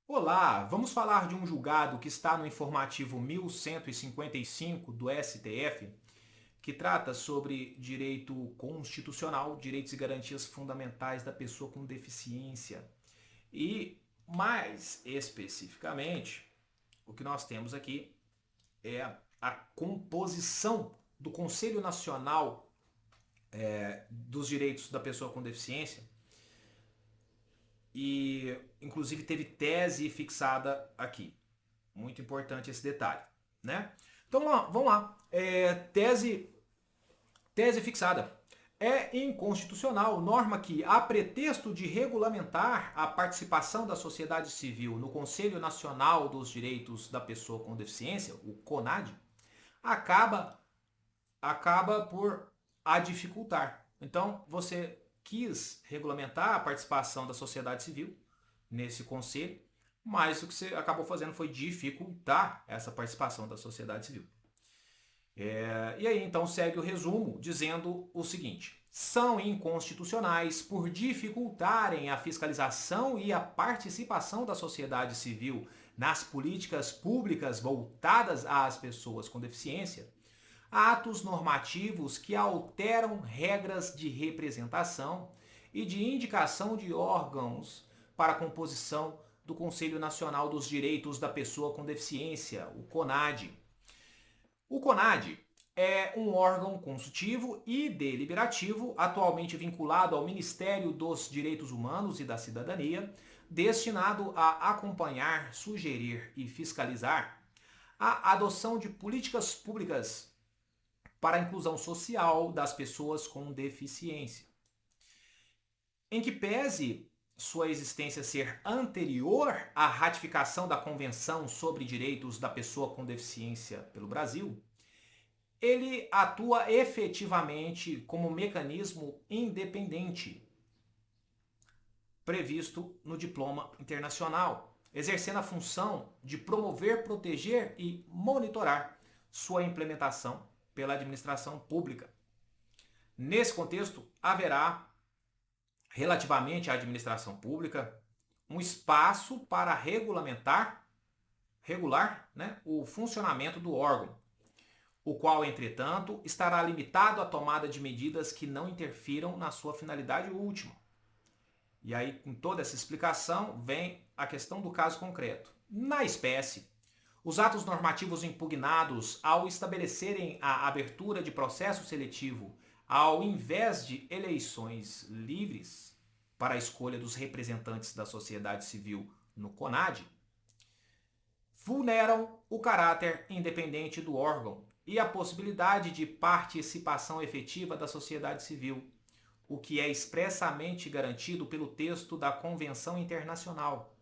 Olá, vamos falar de um julgado que está no informativo 1155 do STF, que trata sobre direito constitucional, direitos e garantias fundamentais da pessoa com deficiência. E, mais especificamente, o que nós temos aqui é a composição do Conselho Nacional dos Direitos da Pessoa com Deficiência, e inclusive teve tese fixada aqui. Muito importante esse detalhe, né? Então vamos lá. Tese fixada. É inconstitucional norma que, a pretexto de regulamentar a participação da sociedade civil no Conselho Nacional dos Direitos da Pessoa com Deficiência, o CONAD, acaba, acaba por a dificultar. Então, você quis regulamentar a participação da sociedade civil nesse conselho, mas o que você acabou fazendo foi dificultar essa participação da sociedade civil. E aí então segue o resumo dizendo o seguinte: são inconstitucionais por dificultarem a fiscalização e a participação da sociedade civil nas políticas públicas voltadas às pessoas com deficiência, atos normativos que alteram regras de representação e de indicação de órgãos para a composição do Conselho Nacional dos Direitos da Pessoa com Deficiência, o CONAD. O CONAD é um órgão consultivo e deliberativo atualmente vinculado ao Ministério dos Direitos Humanos e da Cidadania, destinado a acompanhar, sugerir e fiscalizar a adoção de políticas públicas para a inclusão social das pessoas com deficiência. Em que pese sua existência ser anterior à ratificação da Convenção sobre Direitos da Pessoa com Deficiência pelo Brasil, ele atua efetivamente como mecanismo independente previsto no diploma internacional, exercendo a função de promover, proteger e monitorar sua implementação pela administração pública. Nesse contexto, haverá, relativamente à administração pública, um espaço para regular, né, o funcionamento do órgão, o qual, entretanto, estará limitado à tomada de medidas que não interfiram na sua finalidade última. E aí, com toda essa explicação, vem a questão do caso concreto. Na espécie, os atos normativos impugnados, ao estabelecerem a abertura de processo seletivo ao invés de eleições livres para a escolha dos representantes da sociedade civil no CONAD, vulneram o caráter independente do órgão e a possibilidade de participação efetiva da sociedade civil, o que é expressamente garantido pelo texto da Convenção Internacional.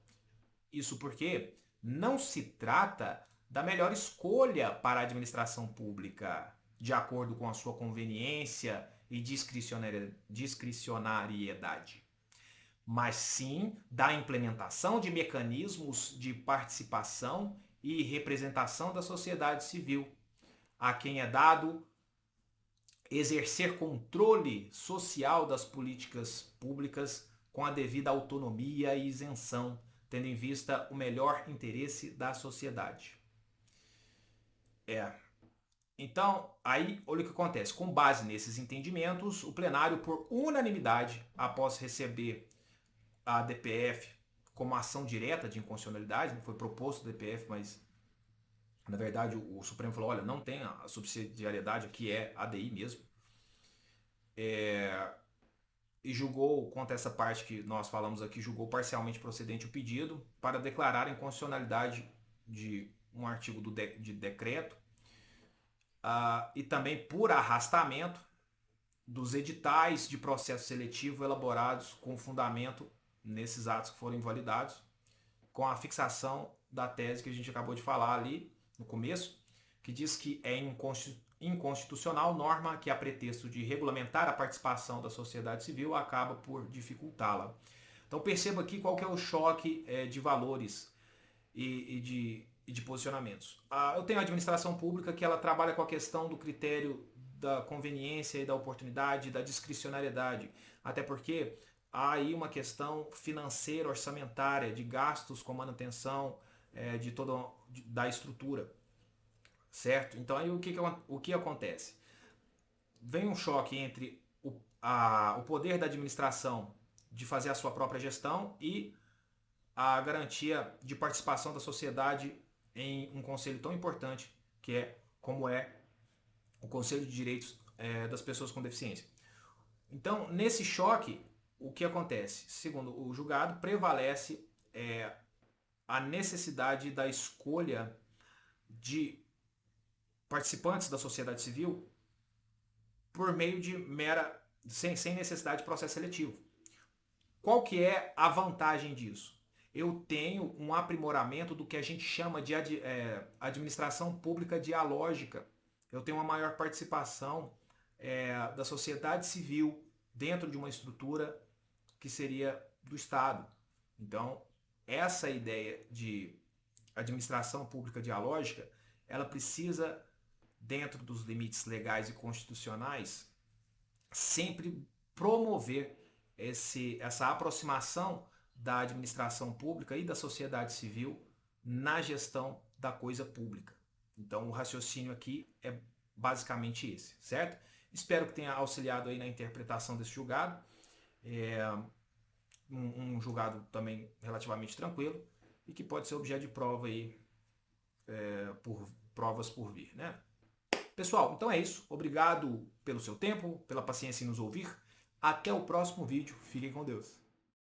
Isso porque não se trata da melhor escolha para a administração pública, de acordo com a sua conveniência e discricionariedade, mas sim da implementação de mecanismos de participação e representação da sociedade civil, a quem é dado exercer controle social das políticas públicas com a devida autonomia e isenção, tendo em vista o melhor interesse da sociedade. Então, aí, olha o que acontece. Com base nesses entendimentos, o plenário, por unanimidade, após receber a DPF como ação direta de inconstitucionalidade, não foi proposto o DPF, mas na verdade o Supremo falou, olha, não tem a subsidiariedade, aqui é ADI mesmo, e julgou, contra essa parte que nós falamos aqui, julgou parcialmente procedente o pedido para declarar a inconstitucionalidade de um artigo de decreto, e também por arrastamento dos editais de processo seletivo elaborados com fundamento nesses atos que foram invalidados, com a fixação da tese que a gente acabou de falar ali no começo, que diz que é inconstitucional norma que, a pretexto de regulamentar a participação da sociedade civil, acaba por dificultá-la. Então perceba aqui qual que é o choque de valores e de posicionamentos. Eu tenho a administração pública que ela trabalha com a questão do critério da conveniência e da oportunidade, da discricionariedade, até porque há aí uma questão financeira, orçamentária, de gastos com manutenção de da estrutura, certo? Então aí o que acontece? Vem um choque entre o poder da administração de fazer a sua própria gestão e a garantia de participação da sociedade em um conselho tão importante que é como é o Conselho de Direitos das Pessoas com Deficiência. Então, nesse choque, o que acontece? Segundo o julgado, prevalece a necessidade da escolha de participantes da sociedade civil por meio de sem necessidade de processo seletivo. Qual que é a vantagem disso? Eu tenho um aprimoramento do que a gente chama de administração pública dialógica. Eu tenho uma maior participação da sociedade civil dentro de uma estrutura que seria do Estado. Então, essa ideia de administração pública dialógica, ela precisa, dentro dos limites legais e constitucionais, sempre promover essa aproximação da administração pública e da sociedade civil na gestão da coisa pública. Então, o raciocínio aqui é basicamente esse, certo? Espero que tenha auxiliado aí na interpretação desse julgado. Um julgado também relativamente tranquilo e que pode ser objeto de prova aí, por provas por vir, né? Pessoal, então é isso. Obrigado pelo seu tempo, pela paciência em nos ouvir. Até o próximo vídeo. Fiquem com Deus.